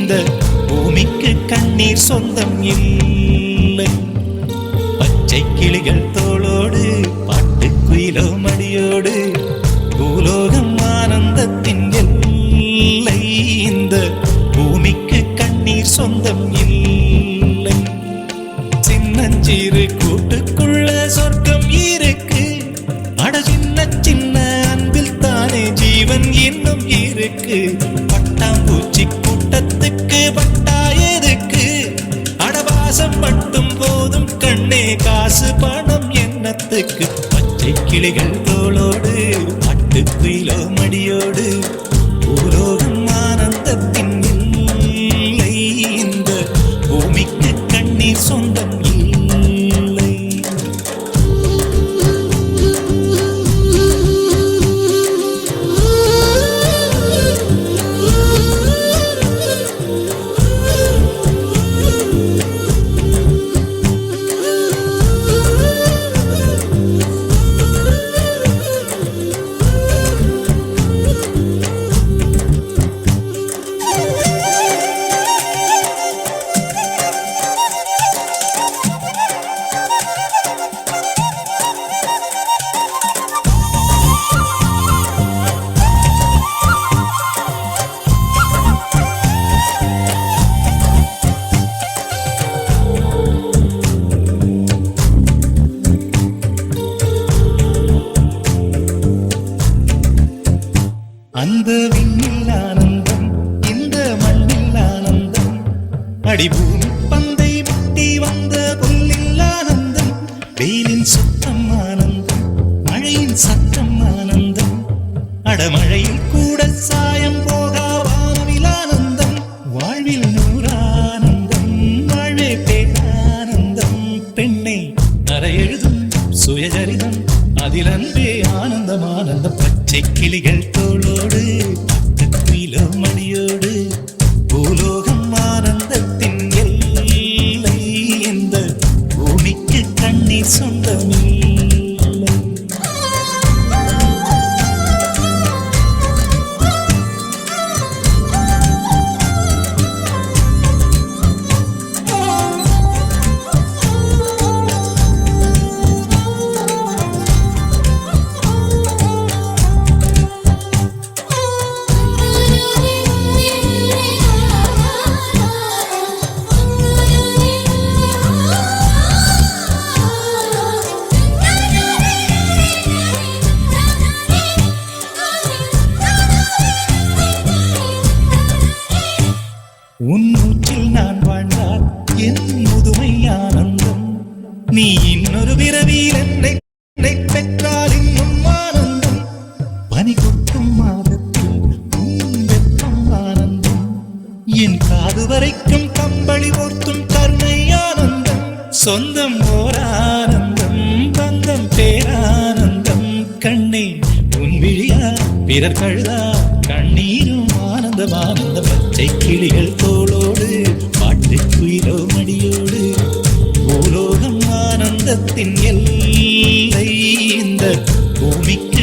இந்த பூமிக்கு கண்ணீர் சொந்தம் இல்லை. பச்சை கிளிகள் தோளோடு பாட்டுக்குயிலோ மடியோடு பூலோகம் ஆனந்தத்தின் எல்லை. இந்த பூமிக்கு கண்ணீர் சொந்தம் இல்லை. சின்னஞ்சிறு கூட்டுக்குள்ள சொர்க்கம் இருக்கு. அட சின்ன சின்ன அன்பில் தானே ஜீவன் இன்னும் இருக்கு. பட்டாம்பூச்சி கூட்டத்துக்கு பட்டா எதுக்கு? அடவாசம் மட்டும் போதும் கண்ணே, காசு பணம் என்னத்துக்கு? பச்சை கிளிகள் தோளோடு பாட்டுக்குயிலோ மடியோடு பூலோகம் ஆனந்தத்தின் இல்லை. இந்த பூமிக்கு கண்ணீர் சொந்தம் இல்லை. அந்த விண்ணில் ஆனந்தம், இந்த மண்ணில் ஆனந்தம், அடிபூமி பந்தை முட்டி வந்த புல்லில் ஆனந்தம். வெயிலின் சுத்தம் ஆனந்தம், மழையின் சத்தம் ஆனந்தம், அடமழையில் கூட சாயம் போகா வானவில் ஆனந்தம். வாழ்வில் நூறானந்தம், வாழ்வே பேரானந்தம். பெண்ணை அறை எழுதும் சுயசரிதம், அதில் அன்பே ஆனந்தம் ஆனந்தம். பச்சை கிளிகள் தோளோடு பாட்டுக்குயிலோ மடியோடு பூலோகம் ஆனந்தத்தின் எல்லை. இந்த பூமிக்கு கண்ணீர் சொந்தமில்லை. உன் மூச்சில் நான் வாழ்ந்தால் என் முதுமை ஆனந்தம். நீ இன்னொரு பிறவியில் என்னை பெற்றால் இன்னும் ஆனந்தம். பனி கொட்டும் மாதத்தில் உன் வெப்பம் ஆனந்தம். என் காது வரைக்கும் கம்பளி போர்த்தும் கருணை ஆனந்தம். சொந்தம் ஓர் ஆனந்தம், பந்தம் பேரானந்தம். கண்ணே உன் விழியா பிறர் கழுதா கண்ணீரும் ஆனந்தம் ஆனந்தம். பச்சை கிளிகள் தோளோடு பாட்டுக்குயிலோ மடியோடு பூலோகம் ஆனந்தத்தின் எல்லை. இந்த பூமிக்கு